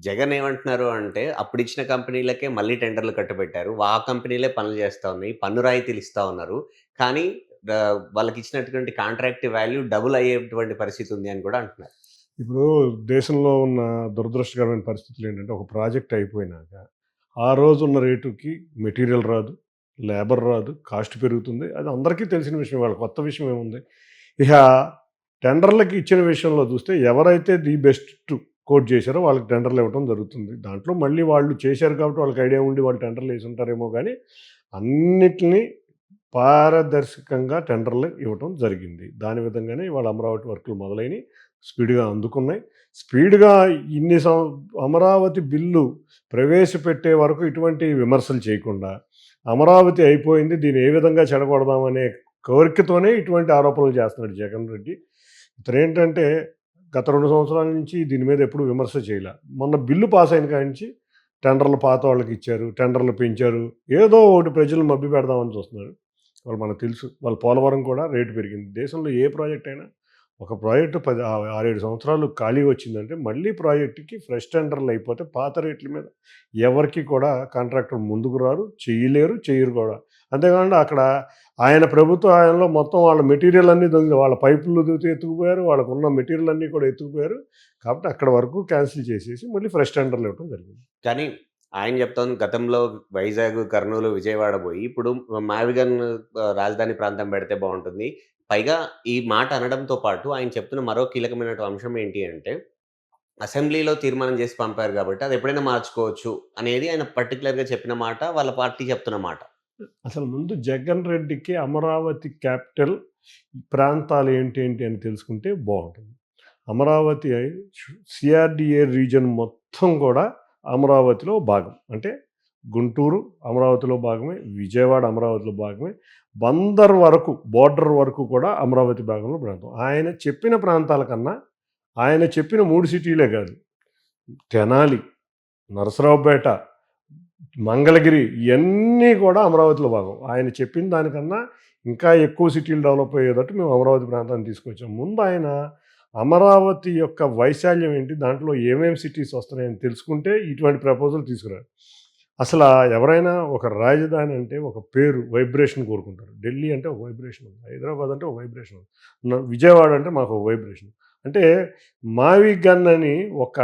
జగన్ ఏమంటున్నారు అంటే, అప్పుడిచ్చిన కంపెనీలకే మళ్ళీ టెండర్‌లు కట్టబెట్టారు. ఆ కంపెనీలే పనులు చేస్తా ఉన్నాయి. పన్ను రాయితీలు ఇస్తా ఉన్నారు. కానీ వాళ్ళకిచ్చినటువంటి కాంట్రాక్ట్ వాల్యూ డబుల్ అయ్యేటువంటి పరిస్థితి ఉంది అని కూడా అంటున్నారు. ఇప్పుడు దేశంలో ఉన్న దురదృష్టకరమైన పరిస్థితులేంటంటే, ఒక ప్రాజెక్ట్ అయిపోయినాక, ఆ రోజున్న రేటుకి మెటీరియల్ రాదు, లేబర్ రాదు, కాస్ట్ పెరుగుతుంది. అది అందరికీ తెలిసిన విషయం. వాళ్ళ కొత్త విషయం ఏముంది? ఇహ టెండర్‌లకి ఇచ్చిన విషయంలో చూస్తే ఎవరైతే ది బెస్ట్ కోట్ చేశారో వాళ్ళకి టెండర్‌లు ఇవ్వటం జరుగుతుంది. దాంట్లో మళ్ళీ వాళ్ళు చేశారు కాబట్టి వాళ్ళకి ఐడియా ఉండి వాళ్ళు టెండర్‌లు యేసుంటారేమో గానీ, అన్నిటిని పారదర్శకంగా టెండర్‌లు ఇవ్వటం జరిగింది. దాని విధంగానే ఇవాళ అమరావతి వర్కులు మొదలైనయి. స్పీడ్‌గా అందుకున్నాయి. స్పీడ్‌గా ఇన్ని సం అమరావతి బిల్లు ప్రవేశపెట్టే వరకు ఇటువంటి విమర్శలు చేయకుండా, అమరావతి అయిపోయింది. దీన్ని ఏ విధంగా చెడగొడదామనే కోరికతోనే ఇటువంటి ఆరోపణలు చేస్తున్నాడు జగన్ రెడ్డి. ఇతనేంటంటే గత 2 సంవత్సరాల నుంచి దీని మీద ఎప్పుడు విమర్శ చేయలే. మొన్న బిల్లు పాస్ అయిన కాడి నుంచి టెండర్లు పాత వాళ్ళకిచ్చారు, టెండర్లు పెంచారు. ఏదో ఒకటి ప్రజలను మభ్యపెడదామని చూస్తున్నాడు. వాళ్ళు మనకు తెలుసు. వాళ్ళ పోలవరం కూడా రేటు పెరిగింది. దేశంలో ఏ ప్రాజెక్ట్ అయినా ఒక ప్రాజెక్టు 6, 7 సంవత్సరాలు ఖాళీ వచ్చిందంటే మళ్ళీ ప్రాజెక్ట్‌కి ఫ్రెష్ టెండర్లు అయిపోతే పాత రేట్ల మీద ఎవరికీ కూడా కాంట్రాక్టర్ ముందుకు రారు, చేయలేరు, చెయ్యరు కూడా. అంతేకాకుండా అక్కడ ఆయన ప్రభుత్వ హయాంలో మొత్తం వాళ్ళ మెటీరియల్ అన్నీ వాళ్ళ పైపులు ఎత్తుకుపోయారు. వాళ్ళకున్న మెటీరియల్ అన్నీ కూడా ఎత్తుకుపోయారు. కాబట్టి అక్కడి వరకు క్యాన్సిల్ చేసేసి మళ్ళీ ఫ్రెష్ టెండర్లు ఇవ్వడం జరిగింది. కానీ ఆయన చెప్తోంది గతంలో వైజాగ్, కర్నూలు, విజయవాడ పోయి ఇప్పుడు మావిగన్ రాజధాని ప్రాంతం పెడితే బావుంటుంది. పైగా ఈ మాట అనడంతో పాటు ఆయన చెప్తున్న మరో కీలకమైన అంశం ఏంటి అంటే, అసెంబ్లీలో తీర్మానం చేసి పంపారు కాబట్టి అది ఎప్పుడైనా మార్చుకోవచ్చు అనేది ఆయన పర్టిక్యులర్‌గా చెప్పిన మాట. వాళ్ళ పార్టీ చెప్తున్న మాట. అసలు ముందు జగన్ రెడ్డికి అమరావతి క్యాపిటల్ ప్రాంతాలు ఏంటి అని తెలుసుకుంటే బాగుంటుంది. అమరావతి సిఆర్డిఏ రీజన్ మొత్తం కూడా అమరావతిలో భాగం. అంటే గుంటూరు అమరావతిలో భాగమే, విజయవాడ అమరావతిలో భాగమే, బందర్ వరకు బోర్డర్ వరకు కూడా అమరావతి భాగంలో ప్రాంతం. ఆయన చెప్పిన ప్రాంతాల కన్నా ఆయన చెప్పిన 3 సిటీలే కాదు, తెనాలి, నరసరావుపేట, మంగళగిరి ఇయన్నీ కూడా అమరావతిలో భాగం. ఆయన చెప్పిన దానికన్నా ఇంకా ఎక్కువ సిటీలు డెవలప్ అయ్యేటట్టు మేము అమరావతి ప్రాంతాన్ని తీసుకొచ్చాం. ముందు ఆయన అమరావతి యొక్క వైశాల్యం ఏంటి, దాంట్లో ఏమేమి సిటీస్ వస్తున్నాయని తెలుసుకుంటే ఇటువంటి ప్రపోజల్ తీసుకురారు. అసలు ఎవరైనా ఒక రాజధాని అంటే ఒక పేరు వైబ్రేషన్ కోరుకుంటారు. ఢిల్లీ అంటే ఒక వైబ్రేషన్ ఉంది, హైదరాబాద్ అంటే ఒక వైబ్రేషన్ ఉంది, విజయవాడ అంటే మాకు ఒక వైబ్రేషన్. అంటే మావి గన్ అని ఒక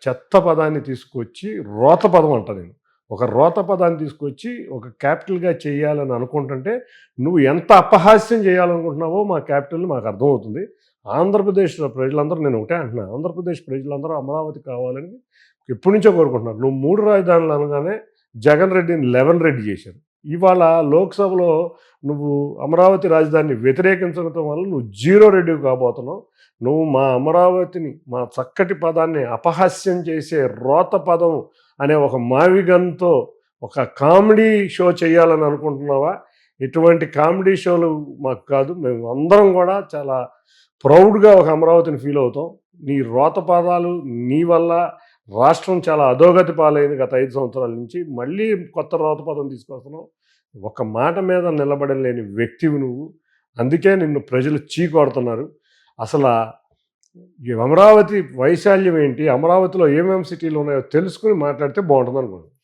చెత్త పదాన్ని తీసుకొచ్చి రోత పదం అంట నేను. ఒక రోత పదాన్ని తీసుకొచ్చి ఒక క్యాపిటల్‌గా చేయాలని అనుకుంటుంటే, నువ్వు ఎంత అపహాస్యం చేయాలనుకుంటున్నావో మా క్యాపిటల్‌ని మాకు అర్థమవుతుంది. ఆంధ్రప్రదేశ్‌లో ప్రజలందరూ నేను ఒకటే అంటున్నా. ఆంధ్రప్రదేశ్ ప్రజలందరూ అమరావతి కావాలని ఎప్పటినుంచో కోరుకుంటున్నారు. నువ్వు 3 రాజధానులు అనగానే జగన్ రెడ్డిని 11 రెడ్డి చేశారు. ఇవాళ లోక్సభలో నువ్వు అమరావతి రాజధానిని వ్యతిరేకించడం వల్ల నువ్వు 0 రెడ్డివి కాబోతున్నావు. నువ్వు మా అమరావతిని, మా చక్కటి పదాన్ని అపహాస్యం చేసే రోత పదం అనే ఒక మావిగన్తో ఒక కామెడీ షో చేయాలని అనుకుంటున్నావా? ఇటువంటి కామెడీ షోలు మాకు కాదు. మేము అందరం కూడా చాలా ప్రౌడ్‌గా ఒక అమరావతిని ఫీల్ అవుతాం. నీ రోత పదాలు నీ వల్ల రాష్ట్రం చాలా అధోగతి పాలైంది గత 5 సంవత్సరాల నుంచి. మళ్ళీ కొత్త రోత పదం తీసుకొస్తున్నావు. ఒక మాట మీద నిలబడలేని వ్యక్తివి నువ్వు. అందుకే నిన్ను ప్రజలు చీకొడుతున్నారు. అసలా ఈ అమరావతి వైశాల్యం ఏంటి, అమరావతిలో ఏమేమి సిటీలు ఉన్నాయో తెలుసుకొని మాట్లాడితే బాగుంటుంది అనుకోండి.